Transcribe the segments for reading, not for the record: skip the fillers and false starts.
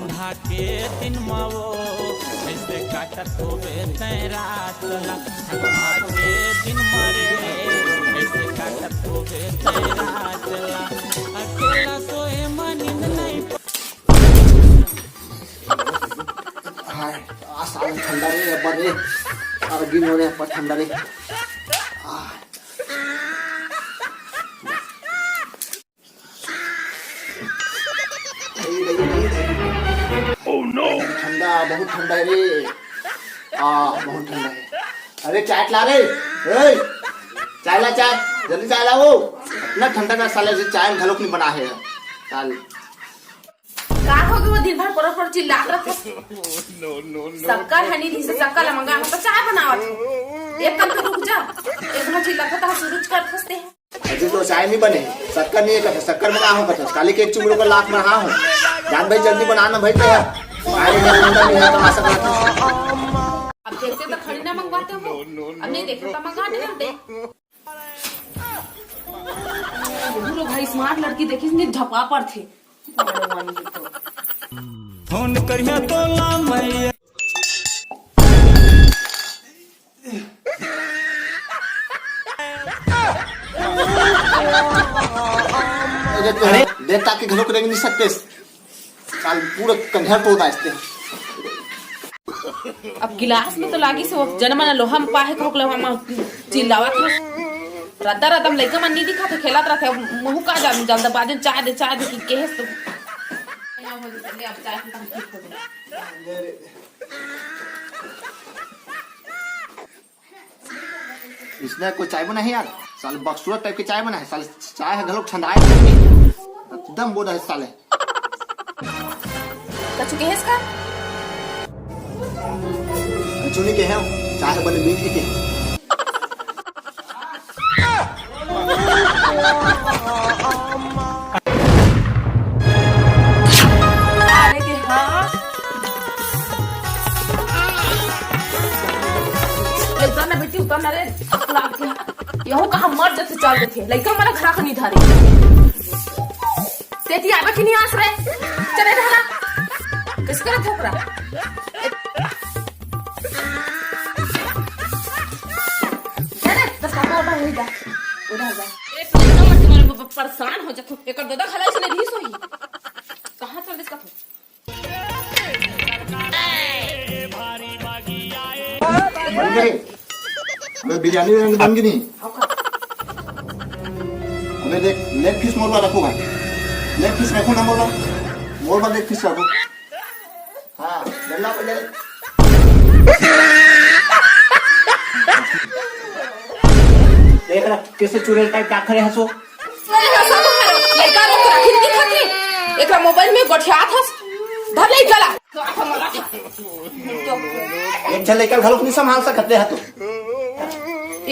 ठंडा के दिन मावो ऐसे काटत होवे तेरा चला ठंडा के दिन मारे ऐसे काटत होवे तेरा चला अकेला सोए मन नहीं साल ठंडा रे बड़े और गिन हो रहे पर ठंडा रे ठंडा बहुत ठंडा है रे बहुत ठंडा है। अरे चाय ला रे चाय ला चाय जल्दी चाय लाओ इतना ठंडा का साले से चाय घलोक नहीं बना है साल का हो गया दिन भर पर चिल्लात रहा शक्कर हनी थी से शक्कर मंगा हम तो चाय बनावत एक कम तो रुक जा इतना चिल्लाता तो सूरज कर फंसते हैं अजी तो चाय नहीं बने शक्कर नहीं है शक्कर मंगा हूं कथा काली के एक चुमड़ो का लाख में रहा हूं जान भाई जल्दी बनाना भाई तो आज नहीं है तो आ सकता अब देखते तो खड़ी ना मंगवाते हो अब नहीं देखते तो मंगा दे बुरो भाई स्मार्ट लड़की देखी इसने झपा पर थे फोन करिया तो ला मैया देख ताकि घरों को देख नहीं सकते साल पूरा कंधर तोड़ा इसते अब गिलास में तो लागी से जनमन लोहा में पाहे को हम चिल्लावत हो रद्दा रदम लइका मन नहीं दिखा थे खेलत रहा थे मुंह का जल्द बाजन चाय दे की केस तो अब चाय खत्म ठीक हो गया इसने कोई चाय बना है यार साल बक्सूरत टाइप की चाय बना है साल चाय है घलोक ठंडाए एकदम बोझ है साले कछु के इसका चुनी के हैं चाय बने मीठी के अरे के हां लइका ना बेटी उतर ना रे लाग के यहू कहां मर जते चल देथे लइका मारा घरा का नहीं धारे तेती आबे कि नहीं आस रे चले धारा किसका ठोकरा चले दस का उड़ा जा एक लइका मत तुम्हारे परेशान हो जातो एकर दादा खला से नहीं सोई कहां चल इसका बन गए अबे बिरयानी रंग बन गई नहीं अबे देख लेग पीस मोरवा रखो भाई लेग पीस रखो ना मोरवा लेग पीस रखो हाँ डल्ला पड़े देख रहा कैसे चुड़ैल टाइप का खड़े हंसो लइका रोक रखी नहीं खाती एकरा मोबाइल में गठियात हस धर ले गला एक जन लेकर घरों को नहीं संभाल सकते हैं तो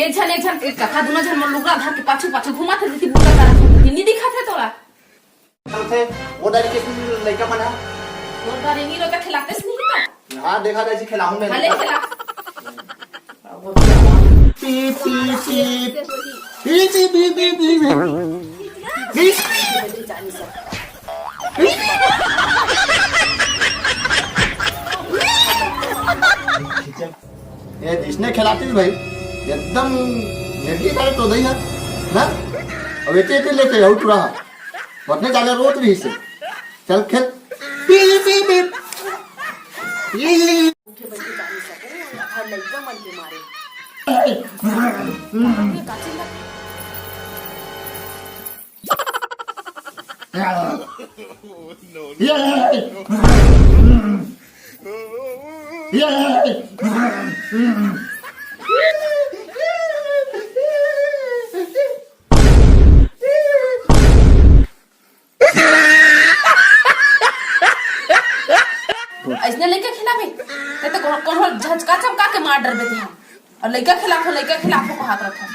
एक जन एक कथा दोनों जन मन लुगड़ा धर के पाछू पाछू घुमा थे थी बुका तारा नहीं दिखा थे तोरा थे वो डाल के लड़का बना वो डाले नहीं रोका खिलाते नहीं तो हां देखा जैसे खिलाऊं मैं भले खिला P P P P P P P ये इसने खिलाती थी भाई एकदम निर्जी करे तो दही है ना अब एक लेके आउट रहा बटने जाले रोत रही से चल खेल पी पी पी ये उठे बन के जानी सको हर लइका मन के मारे ये काची लग ऐसने लइका खिलावे तो कौन झचका चमका के मार डर देते हम और लइका खिलाफो को हाथ रखा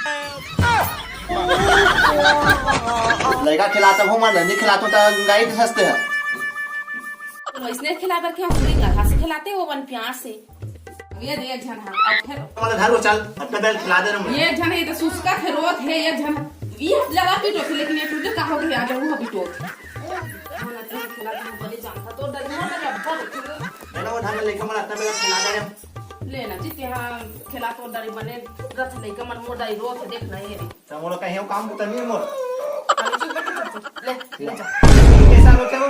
लड़का खिलाता हूँ मैं नहीं खिलाता तो गाय सस्ते है तो इसने खिला करके हम पूरी गधा से खिलाते हो वन प्यार से ये दे जन हां अब फिर मतलब घर वो चल अपना बैल खिला दे रहा ये जन ये तो सुस्का फिरोत है ये जन ये ज्यादा पीटो थे लेकिन ये टूटे का हो गया आ जाऊं अभी तो खिला दे बड़े जानता तो डर मर आधा में लेकर मन अपना बेला खिला दे लेना जी यहाँ खेला तो डरी बने रथ लेके मन मोर डरी रो देख नहीं रे तो मोर कहीं काम तो नहीं मोर ले जा कैसा होते हो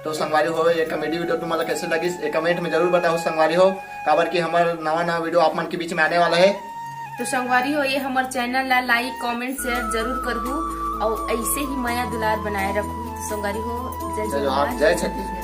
तो संगवारी हो ये कॉमेडी वीडियो तुम्हारा कैसे लगी एक कमेंट में जरूर बताओ संगवारी हो काबर की हमारा नवा वीडियो आप मन के बीच में आने वाला है। तो संगवारी हो ये हमारे चैनल ला लाइक कमेंट शेयर जरूर कर दू और ऐसे ही माया दुलार बनाए रखू। तो संगवारी हो जय जय जवाहर जय छत्तीसगढ़।